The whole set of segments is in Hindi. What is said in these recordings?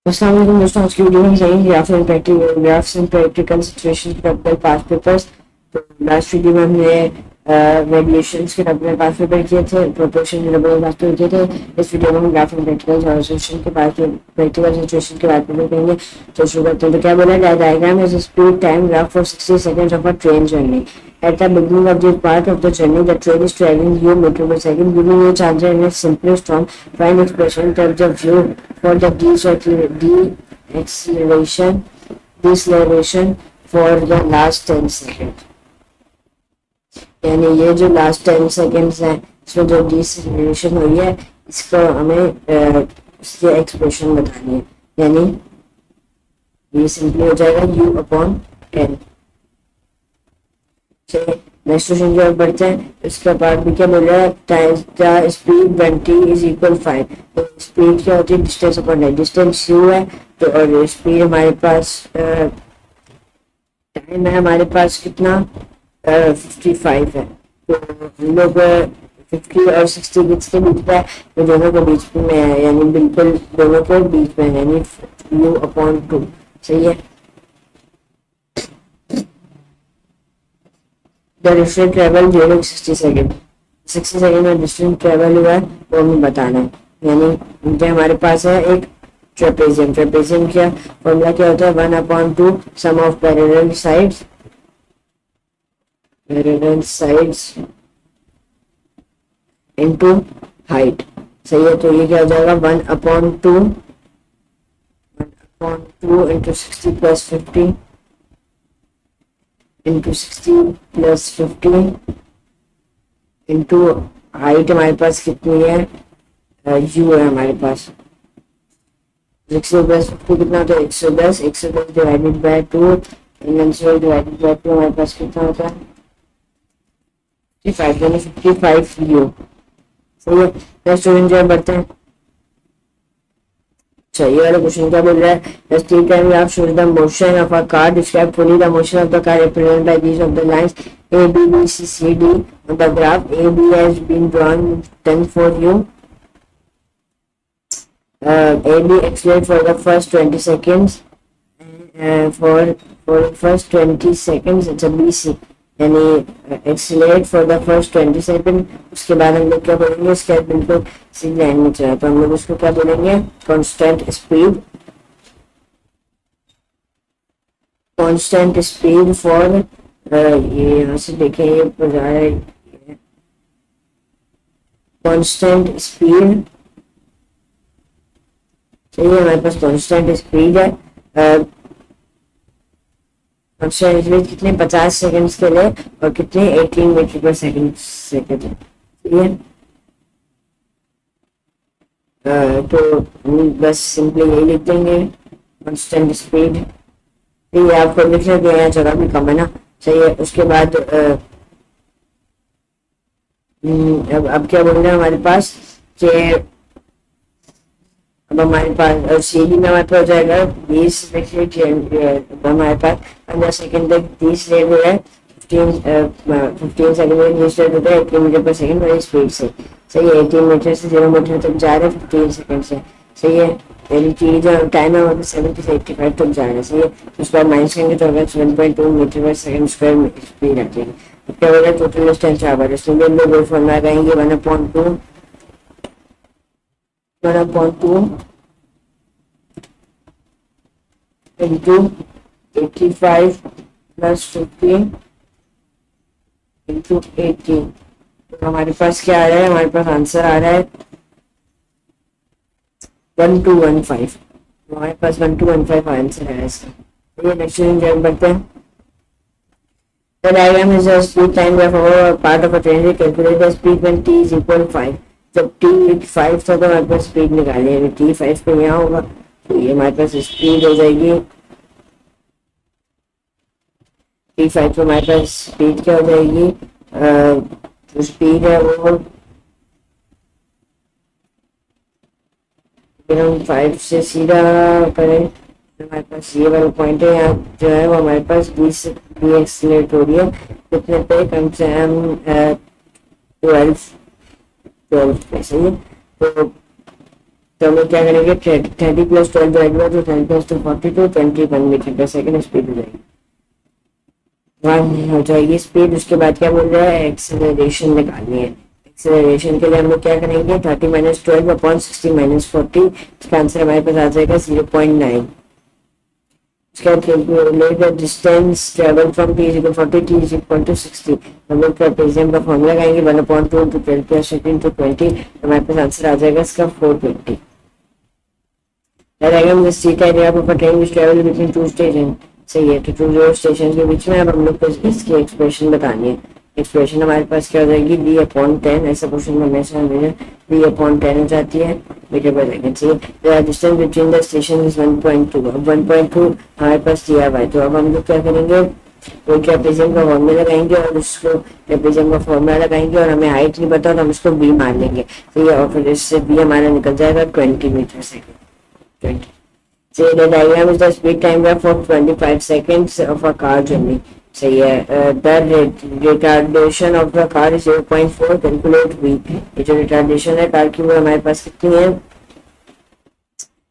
अस्सलाम वालेकुम दोस्तों, आज की वीडियो में सही ग्राफ्स एंड प्रैक्टिकल सिचुएशन के अपने पास पेपर्स। तो लास्ट वीडियो में हमने वेरिएशंस के अपने पास पेपर किए थे, प्रोपोर्शन के अपने पास पेपर किए थे। इस वीडियो में हम ग्राफ एंड प्रैक्टिकल सिचुएशन के पास प्रैक्टिकल सिचुएशन के बाद पेपर करेंगे। तो शुरू करते हैं। तो क्या बोला गया, diagram is speed time graph for 60 seconds of a train journey. At the beginning of this part of the journey, the train is traveling u meter per second, giving each answer in its simplest form. Find expression in terms of u for the deceleration for the last 10 seconds. यानी ये जो लास्ट 10 seconds है, इसमें जो डिसेलेरेशन हुई है, इसको हमें इसकी एक्सप्रेशन बतानी है। यानी ये सिंपली हो जाएगा u अपॉन 10। नेक्स्ट क्वेश्चन की ओर बढ़ते हैं। इसका पार्ट भी क्या बोल रहा है, स्पीड 20 इज इक्वल 5। तो स्पीड क्या होती है, distance upon time. Distance u है तो, और स्पीड हमारे पास टाइम है हमारे पास कितना 55 है। तो हम लोग 50 और 60 किसके बीच में है, तो दोनों के बीच में है, यानी बिल्कुल दोनों के बीच में है, यानी u अपॉन 2। सही है। The distance travel during 60 seconds. 60 second में डिस्टेंस ट्रेवल हुआ है वो हमें बताना है। यानी जो हमारे पास है एक ट्रेपेजियम। ट्रेपेजियम क्या फॉर्मूला क्या होता है, 1/2 sum of parallel sides into height. सही है। तो ये क्या हो जाएगा, 1/2 into 60 plus 50 into 60 plus 50 into height हमारे पास कितनी है, u है हमारे पास 60 प्लस 50 कितना होता है 110। 110 डिवाइडेड बाय 2 डिवाइडेड बाय 2 हमारे पास कितना होता है 55, यानी 55 u। सही है। नेक्स्ट क्वेश्चन बढ़ते हैं। ये वाला क्वेश्चन क्या बोल रहा है, the state graph shows the motion of a car. Describe fully the motion of the car represented by these of the lines A, B, B, C, C, D on the graph. A, B has been drawn 10 for you. A, B accelerate for the first 20 seconds. For the first 20 seconds it's a BC, यानी accelerate for the first 20 second. उसके बाद हम लोग क्या बोलेंगे, इसके बिल्कुल सीधी लाइन में चला, तो हम लोग उसको क्या बोलेंगे, constant speed. Constant speed for ये यहाँ से देखें, ये जा रहा है कांस्टेंट स्पीड। चलिए हमारे पास कांस्टेंट स्पीड है कितने 50 सेकंड्स के लिए, और कितने 18 मीटर पर सेकंड से ठीक है। तो बस सिंपली यही लिख देंगे कांस्टेंट स्पीड। ये आपको लिख लेते हैं, जगह भी कम है ना। सही है। उसके बाद अब क्या बोल रहे हैं हमारे पास कि अब हमारे पास सीडी में हमारे पास हो जाएगा 20 हमारे पास 15 सेकंड तक 30 रेट हो रहा है, 15 सेकंड में 20 रेट होता है 18 मीटर पर सेकंड वाली स्पीड से। सही है। 18 मीटर से 0 मीटर तक जा रहा है 15 सेकंड से। सही है। यानी कि जो टाइम है वो 70 से 85 तक जा रहा है। सही है। उसके बाद माइनस करेंगे तो होगा 7.2 मीटर पर सेकंड स्क्वायर स्पीड आती है। क्या हो रहा है, टोटल डिस्टेंस आप लोग फॉर्मूला लगाएंगे 1/2 into 85 plus 15 into 18। तो हमारे पास क्या आ रहा है, हमारे पास आंसर आ रहा है 1215। हमारे पास 1215 आंसर है इसका। ये नेक्स्ट क्वेश्चन बढ़ते हैं। The diagram is a speed time graph of a part of a train. Calculate the speed when t is equal 5. जब t 5 था तो हमारे पास स्पीड निकाली है, t 5 पे यहाँ होगा तो ये हमारे पास स्पीड हो जाएगी t5 पे हमारे पास स्पीड क्या हो जाएगी, जो स्पीड है वो हम 5 से सीधा करें, हमारे पास ये वाला पॉइंट है, यहाँ जो है वो हमारे पास 20 एक्सीलरेट हो रही है कितने पे, कम से कम 12 पे। सही है। तो तो हम लोग क्या करेंगे 30 प्लस 12 जाएगा तो 10 प्लस 2 42 21 मीटर पर सेकंड स्पीड हो जाएगी, 1 हो जाएगी स्पीड। उसके बाद क्या बोल रहा है, एक्सेलरेशन निकालनी है। एक्सेलरेशन के लिए हम लोग क्या करेंगे 30 माइनस 12 अपॉन 60 माइनस 40, इसका आंसर हमारे पास आ जाएगा 0.9। उसके बाद calculate the distance travel from t is equal 40 t is equal to 60। हम लोग ट्रेपेजियम का फॉर्मूला लगाएंगे 1/2 into 12 plus 20, हमारे पास आंसर आ जाएगा इसका 420। डायग्राम में see diagram of a train which travel between two station, सही है। तो टू स्टेशन के बीच में अब हम लोग को इसकी एक्सप्रेशन बतानी है। एक्सप्रेशन हमारे पास क्या हो जाएगी v/10, ऐसा क्वेश्चन में हमेशा v/10 हो जाती है मीटर पर सेकंड से। The distance between the station is 1.2, अब 1.2 हमारे पास दिया हुआ है। तो अब हम लोग क्या करेंगे, तो ट्रेपेजियम का फॉर्मूला लगाएंगे और उसको ट्रेपेजियम का फॉर्मूला लगाएंगे और हमें हाइट नहीं पता तो हम उसको v मान लेंगे, तो ये और फिर इससे v हमारा निकल जाएगा 20 metre second. 20. Say the diagram is the speed time graph for 25 seconds of a car journey. सही है। The retardation of the car is 0.4, calculate v। ये जो retardation है कार की वो हमारे पास कितनी है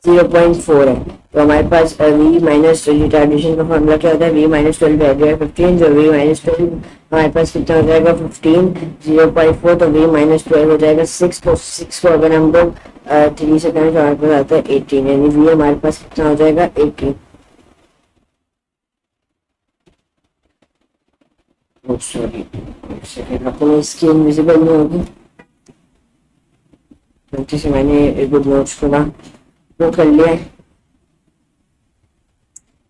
0.4 है। तो हमारे पास v माइनस रिटार्डेशन का फॉर्मूला क्या होता है, v माइनस 12 है 15, जो v माइनस 12 हमारे पास कितना हो जाएगा 15, 0.4 तो v माइनस 12 हो जाएगा 6, तो 6 को अगर हम लोग 3 से करें तो हमारे पास आता है 18, यानी v हमारे पास कितना हो जाएगा 18। सॉरी अपनी स्क्रीन विजिबल नहीं होगी, गलती से मैंने एक नोट्स को ना वो कर लिया है।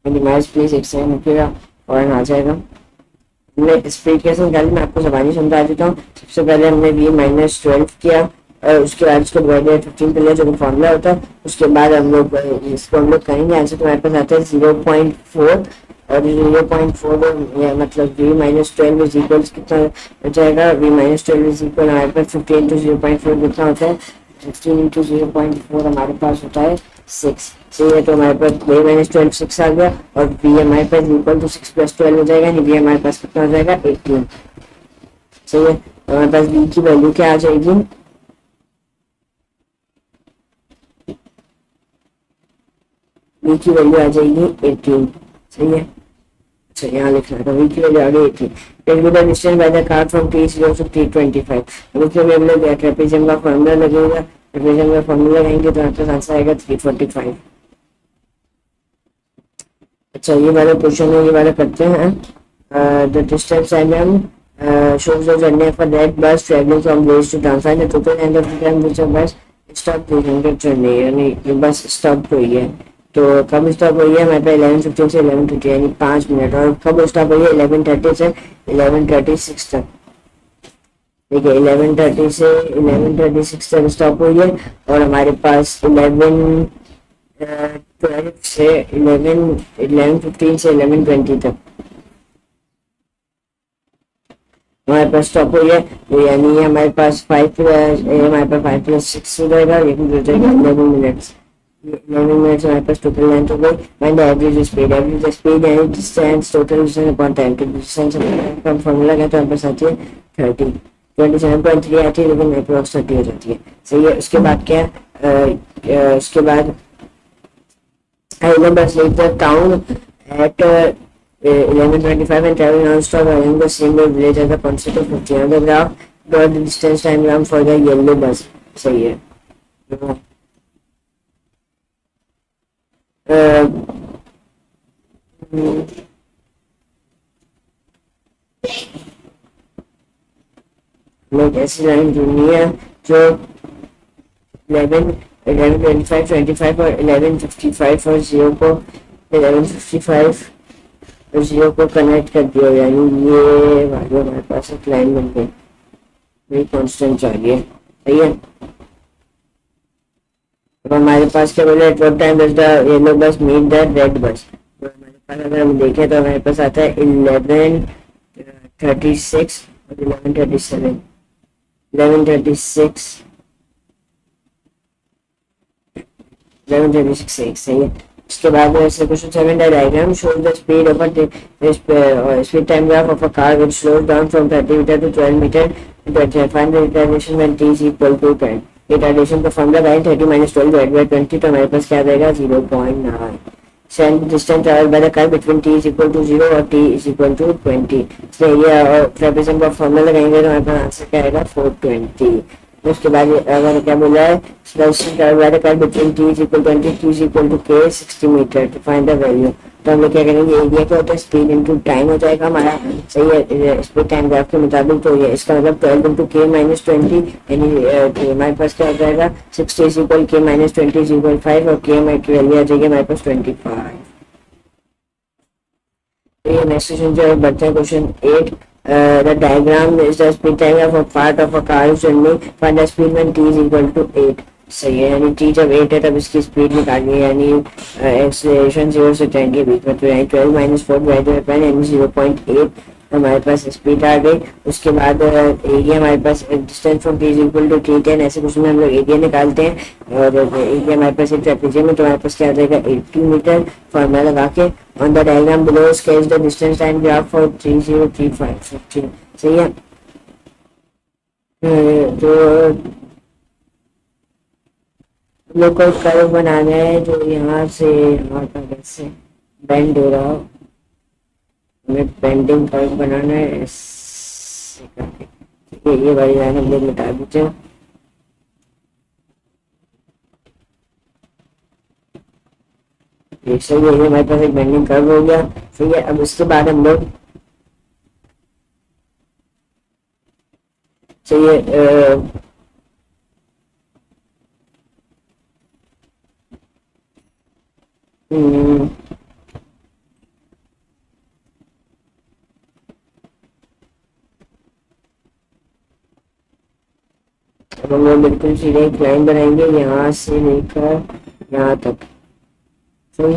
मिनिमाइज प्लीज एक सेकंड रुकिएगा और आ जाएगा। हमने स्पीड कैसे निकाली मैं आपको जबानी समझा देता हूँ। सबसे पहले हमने v माइनस 12 किया, उसके बाद उसको डिवाइडेड 15 कर लिया जो फॉर्मूला होता है। उसके बाद हम लोग इसको हम लोग करेंगे, आंसर तो हमारे पास आता है 0.4 और 0.4 मतलब v माइनस 12 इज इक्वल कितना हो जाएगा, v माइनस 12 इज इक्वल हमारे पास 15 इंटू 0.4 कितना होता है 16 इंटू 0.4 हमारे पास होता है 6। सही है, तो हमारे पास v माइनस 12 6 आ गया और v हमारे पास इक्वल टू 6 प्लस 12 हो जाएगा, यानी v हमारे पास कितना हो जाएगा 18। सही है, तो हमारे पास v की वैल्यू क्या आ जाएगी, v की वैल्यू आ जाएगी 18। सही है, अच्छा यहाँ लिखना था v की वैल्यू आ गई 18। Tailor distance by the car from t0 to t25, मतलब हम लोग ट्रेपेजियम का फॉर्मूला लगेगा, ट्रेपेजियम का फॉर्मूला लगाएंगे तो आपका आंसर आएगा 345। अच्छा ये वाला क्वेश्चन है, ये वाला करते हैं। The distance diagram shows the journey of a red bus traveling from Grace to Downtown. The total length of the time which a bus stopped during the journey, यानी ये बस स्टॉप हुई है। तो कब स्टॉप हुई है हमारे पास 11:15 से 11:20 यानी 5 मिनट, और कब स्टॉप हुई है 11:30 से 11:36 तक। ठीक है, 11:30 से 11:36 तक स्टॉप हुई है और हमारे पास 12 से 11:15 से 11:20 तक हमारे पास स्टॉप हुई है। तो यानी हमारे पास 5 प्लस 6 हो जाएगा, लेकिन हो जाएगा 11 मिनट्स। 11 मिनट्स हमारे पास टोटल लेंथ हो गई। फाइंड द एवरेज स्पीड यानी distance total distance upon time, तो डिस्टेंस का फॉर्मूला क्या है तो हमारे पास आती है 30, 27.3 आती है लेकिन अप्रॉक्स 30 हो जाती है। सही है, उसके बाद क्या है, उसके बाद बस leave the town at 11:25 and travel non-stop along the same road village at the concept of 50 on the graph. Draw the distance time gram for the yellow bus. सही है। लोग ऐसी लाइन ढूंढनी है जो 11:25, 25 और 11:55 और 0 को 11:55 और 0 को कनेक्ट कर दिया, यानी ये वाली हमारे पास एक लाइन बन गई, वही कांस्टेंट चाहिए। सही है, तो हमारे पास क्या बोले at what time does the yellow बस मीट द रेड बस। तो हमारे पास अगर हम देखें तो हमारे पास आता है 11:36 और 11:37, 11:36 सही है। उसके बाद question 7 diagram shows the speed of speed time graph of a car which slows down from 30 metre to 12 metre, find the retardation when t is equal to 10। Retardation का फॉर्मूला है 30 माइनस 12 डिवाइड बाय 20, तो हमारे पास क्या आ जाएगा 0.9। Send distance travel by the car between t is equal to 0 और t is equal to 20। Area और ट्रेपेजियम का फॉर्मूला लगाएंगे तो हमारे पास आंसर क्या आएगा 420। उसके बाद अगर क्या बोला है between t is equal 20 t is equal to k 60 metre to find the value. तो हम लोग क्या करेंगे, एरिया क्या होता है स्पीड इनटू टाइम हो जाएगा हमारा, सही है स्पीड टाइम ग्राफ के मुताबिक। तो ये इसका मतलब 12 इंटू k माइनस 20 यानी हमारे पास क्या हो जाएगा 60 is equal k minus 20 is equal 5 और k की वैल्यू आ जाएगी हमारे पास 25। तो ये नेक्स्ट क्वेश्चन जो है बढ़ते हैं question 8। The diagram is the speed diagram of part of a car journey. Find the speed when t is equal to 8। सही है, यानी t जब 8 है तब इसकी स्पीड निकालनी है, यानी एक्सेलरेशन 0 से 10 के बीच में। तो यानी 12 माइनस 4 डिवाइडेड बाय 10 यानी 0.8 हमारे पास स्पीड आ गई। उसके बाद एरिया हमारे पास distance from t is equal to t 10, ऐसे कुछ में हम लोग एरिया निकालते हैं और एरिया हमारे पास एक ट्रेपेजियम में, तो हमारे पास क्या आ जाएगा 80 मीटर फॉर्मूला लगा के। On the diagram below sketch the distance time graph for 3035 15। सही है, तो लोग को कर्व बनाना है जो यहाँ से यहाँ तक ऐसे बेंड हो रहा हो, हमें बेंडिंग कर्व बनाना है ऐसे करके। ये वाली लाइन हम लोग मिटा दीजिए। सही है, हमारे पास एक बेंडिंग कर्व हो गया। सही है, अब उसके बाद हम लोग सही है अब हम लोग बिल्कुल सीधे एक लाइन बनाएंगे यहाँ से लेकर यहाँ तक। सही,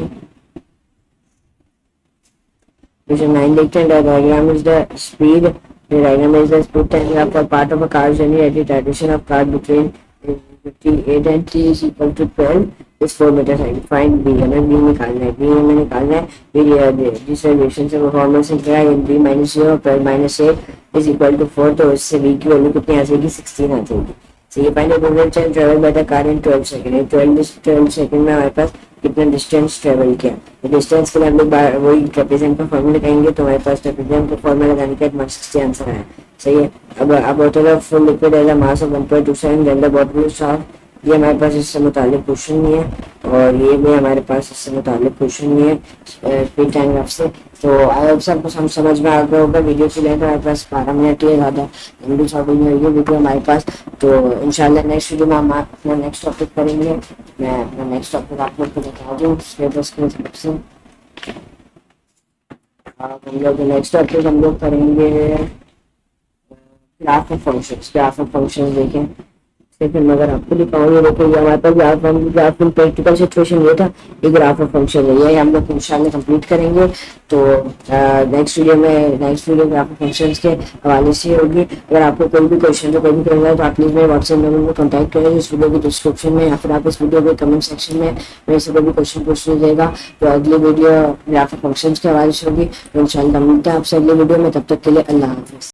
क्वेश्चन 9 देखते हैं। Diagram is the speed, diagram is the speed time graph for part of a car journey at the direction of car between 58 and t is equal to 12 is 4 meters high। Find b, हमें b निकालना है, b हमें निकालना है। फिर जिस रिलेशन से परफॉर्मेंस निकला है b minus 0 12 minus 8 is equal to 4, तो इससे b की वैल्यू कितनी आ जाएगी 16 आ जाएगी। So ये find the total time travel by the car in 12 second. 12 second में हमारे पास कितना डिस्टेंस ट्रेवल किया। तो डिस्टेंस के लिए हम लोग वही ट्रेपेजियम का फॉर्मूला लगाएंगे, तो हमारे पास ट्रेपेजियम का फॉर्मूला लगाने के बाद 160 आंसर आया। सही है, अब बॉटल ऑफ फुल लिक्विड है mass of 1.27 then the bottle is half. ये हमारे पास इससे मुतालिक क्वेश्चन नहीं है और ये भी हमारे पास इससे मुतालिक क्वेश्चन नहीं है स्पीड टाइम ग्राफ से। तो आई होप सबको समझ में आ गया होगा। वीडियो की लेंथ हमारे पास 12 मिनट ही है, ज़्यादा लंबी चौड़ी नहीं होगी वीडियो हमारे पास। तो इंशाल्लाह नेक्स्ट वीडियो में हम अपना नेक्स्ट टॉपिक करेंगे। मैं अपना नेक्स्ट टॉपिक आप लोग को बता दूँ सिलेबस के हिसाब से। हम लोग नेक्स्ट टॉपिक हम लोग करेंगे graph of functions. Graph of functions देखें, फिर मैं अगर आपको दिखाऊंगी, देखो ये हमारे पास ग्राफ इन प्रैक्टिकल सिचुएशन ये था, ये ग्राफ ऑफ फंक्शन है, ये हम लोग इंशाल्लाह कंप्लीट करेंगे। तो next video graph of functions के हवाले से होगी। अगर आपको कोई भी क्वेश्चन तो कोई भी करना है तो आप प्लीज़ मेरे व्हाट्सएप नंबर में कॉन्टैक्ट करें इस वीडियो के डिस्क्रिप्शन में, या फिर आप इस वीडियो के कमेंट सेक्शन में मेरे से कोई भी क्वेश्चन पूछ लीजिएगा। तो अगली वीडियो ग्राफ ऑफ फंक्शंस के हवाले से होगी। तो इंशाल्लाह मिलते हैं आपसे अगली वीडियो में, तब तक के लिए अल्लाह हाफिज़।